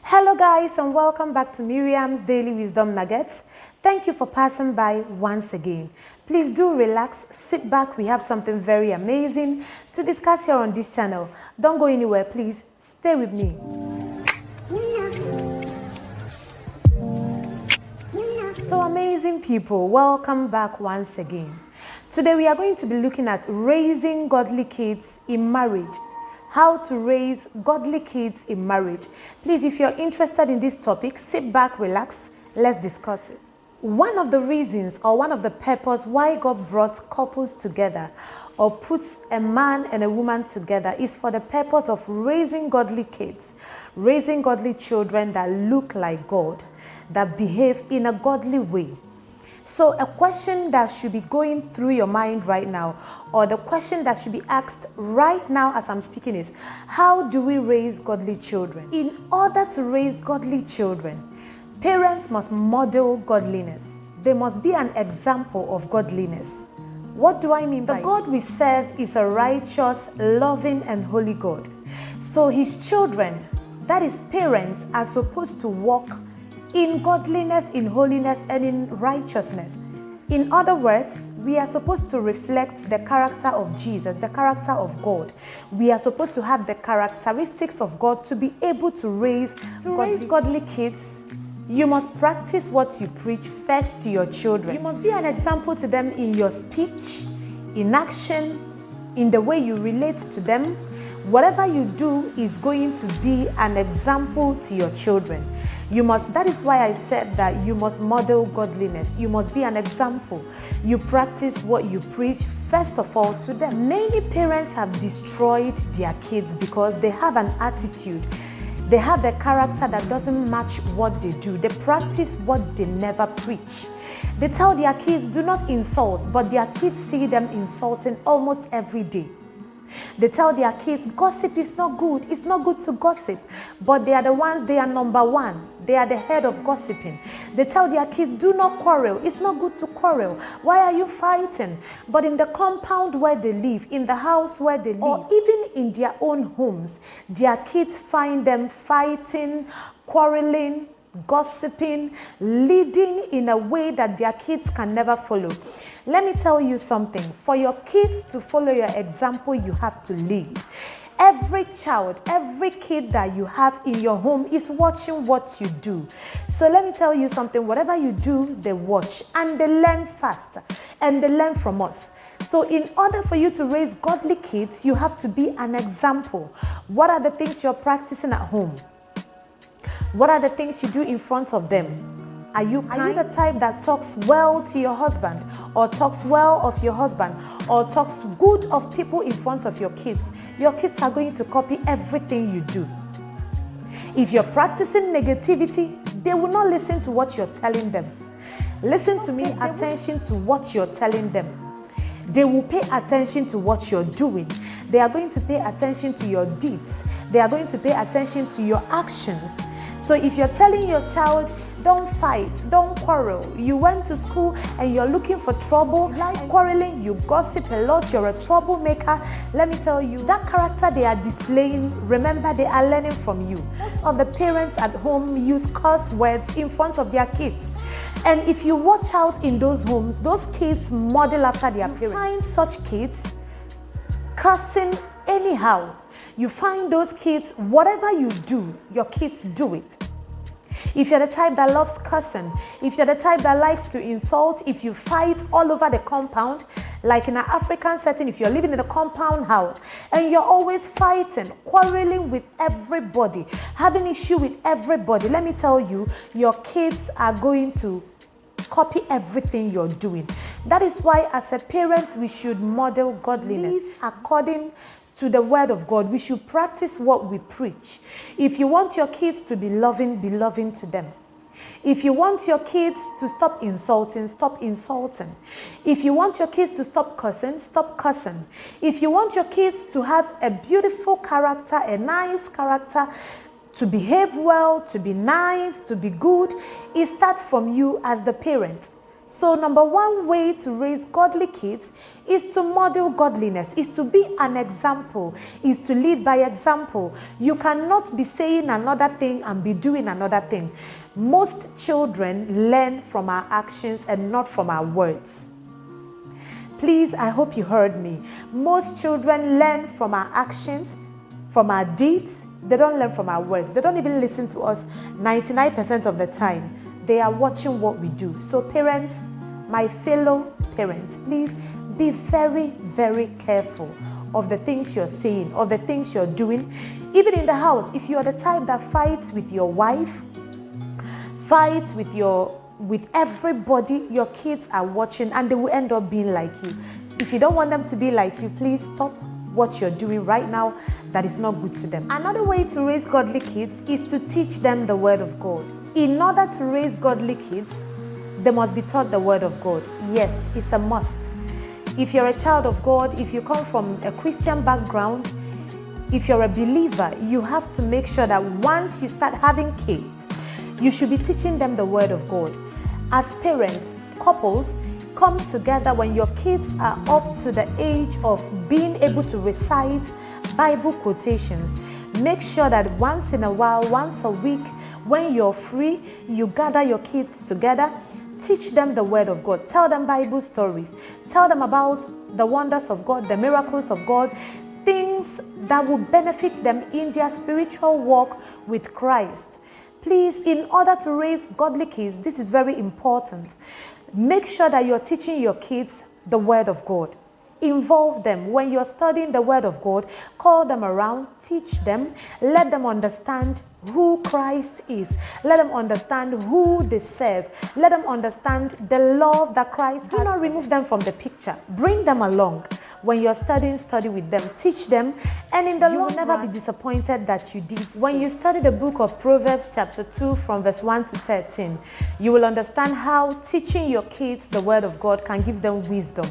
Hello guys, and welcome back to Miriam's Daily Wisdom Nuggets. Thank you for passing by once again. Please do relax, sit back. We have something very amazing to discuss here on this channel. Don't go anywhere, please. Stay with me. So amazing people, welcome back once again. Today we are going to be looking at raising godly kids in marriage. How to raise godly kids in marriage. Please, if you're interested in this topic, sit back, relax, let's discuss it. One of the reasons or one of the purposes why God brought couples together or puts a man and a woman together is for the purpose of raising godly kids, raising godly children that look like God, that behave in a godly way. So a question that should be going through your mind right now, or the question that should be asked right now as I'm speaking is, how do we raise godly children? In order to raise godly children, parents must model godliness. They must be an example of godliness. What do I mean by that? The God we serve is a righteous, loving, and holy God. So his children, that is parents, are supposed to walk in godliness, in holiness, and in righteousness. In other words, we are supposed to reflect the character of Jesus, the character of God. We are supposed to have the characteristics of God to be able to raise godly kids. You must practice what you preach first to your children. You must be an example to them in your speech, in action, in the way you relate to them. Whatever you do is going to be an example to your children. That is why I said that you must model godliness. You must be an example. You practice what you preach first of all to them. Many parents have destroyed their kids because they have an attitude. They have a character that doesn't match what they do. They practice what they never preach. They tell their kids, do not insult, but their kids see them insulting almost every day. They tell their kids, gossip is not good. It's not good to gossip. But they are the ones, they are number one. They are the head of gossiping. They tell their kids, do not quarrel. It's not good to quarrel. Why are you fighting? But in the compound where they live, in the house where they live, or even in their own homes, their kids find them fighting, quarreling, gossiping, leading in a way that their kids can never follow. Let me tell you something. For your kids to follow your example, you have to lead. Every child, every kid that you have in your home is watching what you do. So let me tell you something. Whatever you do, they watch and they learn fast and they learn from us. So in order for you to raise godly kids, you have to be an example. What are the things you're practicing at home? What are the things you do in front of them? Are you the type that talks well to your husband, or talks well of your husband, or talks good of people in front of your kids? Your kids are going to copy everything you do. If you're practicing negativity, they will not listen to what you're telling them. Listen to me, attention to what you're telling them. They will pay attention to what you're doing. They are going to pay attention to your deeds. They are going to pay attention to your actions. So if you're telling your child, don't fight, don't quarrel, you went to school and you're looking for trouble, like quarreling, you gossip a lot, you're a troublemaker, let me tell you, that character they are displaying, remember, they are learning from you. Most of the parents at home use curse words in front of their kids. And if you watch out in those homes, those kids model after their parents. You find such kids cursing anyhow. You find those kids, whatever you do, your kids do it. If you're the type that loves cursing, if you're the type that likes to insult, if you fight all over the compound, like in an African setting, if you're living in a compound house and you're always fighting, quarreling with everybody, having issue with everybody, let me tell you, your kids are going to copy everything you're doing. That is why as a parent, we should model godliness according to the word of God. We should practice what we preach. If you want your kids to be loving to them. If you want your kids to stop insulting, stop insulting. If you want your kids to stop cursing, stop cursing. If you want your kids to have a beautiful character, a nice character, to behave well, to be nice, to be good, it starts from you as the parent. So number one way to raise godly kids is to model godliness, is to be an example, is to lead by example. You cannot be saying another thing and be doing another thing. Most children learn from our actions and not from our words. Please, I hope you heard me. Most children learn from our actions, from our deeds. They don't learn from our words. They don't even listen to us 99% of the time. They are watching what we do. So parents, my fellow parents, please be very, very careful of the things you're saying, of the things you're doing. Even in the house, if you're the type that fights with your wife, fights with everybody, your kids are watching and they will end up being like you. If you don't want them to be like you, please stop what you're doing right now that is not good to them. Another way to raise godly kids is to teach them the word of God. In order to raise godly kids, they must be taught the word of God. Yes, it's a must. If you're a child of God, if you come from a Christian background, if you're a believer, you have to make sure that once you start having kids, you should be teaching them the word of God. As parents, couples, come together when your kids are up to the age of being able to recite Bible quotations. Make sure that once in a while, once a week, when you're free, you gather your kids together, teach them the word of God, tell them Bible stories, tell them about the wonders of God, the miracles of God, things that will benefit them in their spiritual walk with Christ. Please, in order to raise godly kids, this is very important. Make sure that you're teaching your kids the word of God. Involve them. When you're studying the word of God, call them around, teach them, let them understand who Christ is. Let them understand who they serve. Let them understand the love that Christ has. Do not remove them from the picture. Bring them along. When you're studying, study with them, teach them, and in the long run, you will never be disappointed that you did so. When you study the book of Proverbs chapter 2 from verse 1 to 13, you will understand how teaching your kids the word of God can give them wisdom,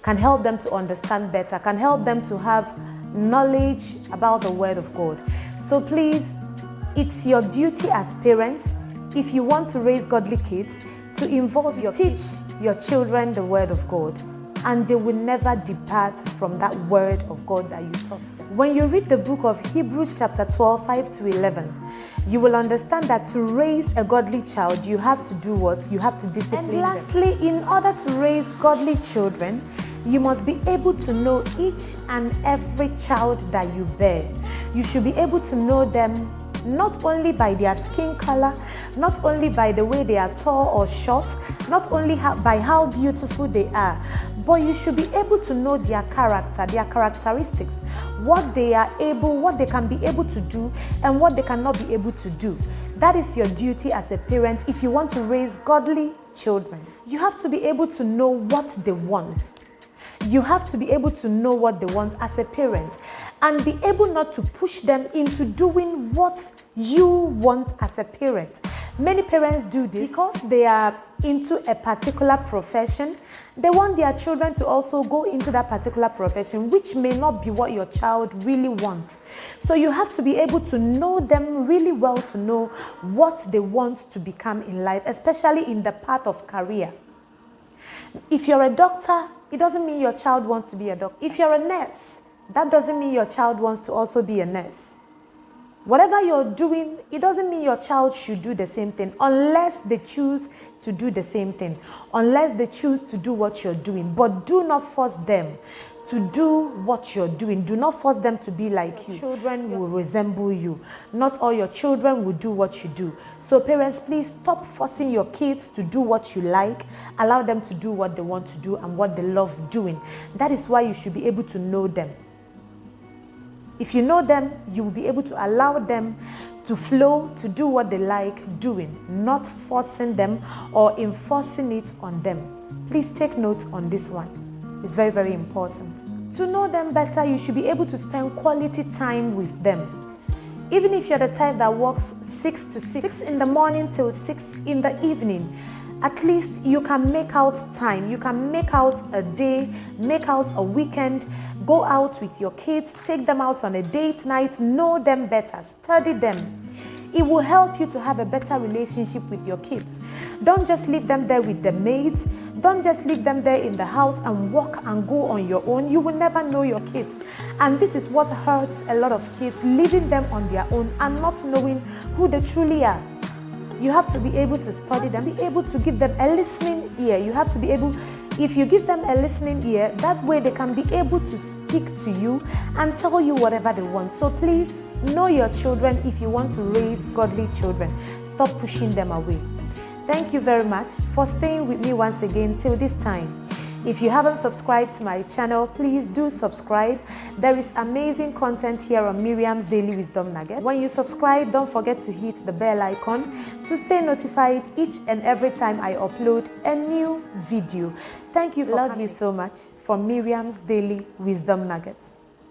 can help them to understand better, can help them to have knowledge about the word of God. So please, it's your duty as parents, if you want to raise godly kids, to teach your children the word of God, and they will never depart from that word of God that you taught them. When you read the book of Hebrews chapter 12, 5 to 11, you will understand that to raise a godly child, you have to do what? You have to discipline them. And lastly, in order to raise godly children, you must be able to know each and every child that you bear. You should be able to know them not only by their skin color, not only by the way they are tall or short, not only by how beautiful they are, but you should be able to know their character, their characteristics, what they can be able to do and what they cannot be able to do. That is your duty as a parent if you want to raise godly children. You have to be able to know what they want. You have to be able to know what they want as a parent and be able not to push them into doing what you want as a parent. Many parents do this because they are into a particular profession. They want their children to also go into that particular profession, which may not be what your child really wants. So you have to be able to know them really well to know what they want to become in life, especially in the path of career. If you're a doctor, it doesn't mean your child wants to be a doctor. If you're a nurse, that doesn't mean your child wants to also be a nurse. Whatever you're doing, it doesn't mean your child should do the same thing unless they choose to do the same thing, unless they choose to do what you're doing. But do not force them to do what you're doing. Do not force them to be like you. Children will resemble you. Not all your children will do what you do. So parents, please stop forcing your kids to do what you like. Allow them to do what they want to do and what they love doing. That is why you should be able to know them. If you know them, you will be able to allow them to flow, to do what they like doing, not forcing them or enforcing it on them. Please take note on this one. It's very, very important. To know them better, you should be able to spend quality time with them. Even if you're the type that works 6 to 6 in the morning till 6 in the evening, at least you can make out time. You can make out a day, make out a weekend, go out with your kids, take them out on a date night, know them better, study them. It will help you to have a better relationship with your kids. Don't just leave them there with the maids. Don't just leave them there in the house and walk and go on your own. You will never know your kids. And this is what hurts a lot of kids, leaving them on their own and not knowing who they truly are. You have to be able to study them, be able to give them a listening ear. You have to be able, if you give them a listening ear, that way they can be able to speak to you and tell you whatever they want. So please, know your children if you want to raise godly children. Stop pushing them away. Thank you very much for staying with me once again till this time. If you haven't subscribed to my channel, please do subscribe. There is amazing content here on Miriam's Daily Wisdom Nuggets. When you subscribe, don't forget to hit the bell icon to stay notified each and every time I upload a new video. Thank you for coming. Love you so much. For Miriam's Daily Wisdom Nuggets.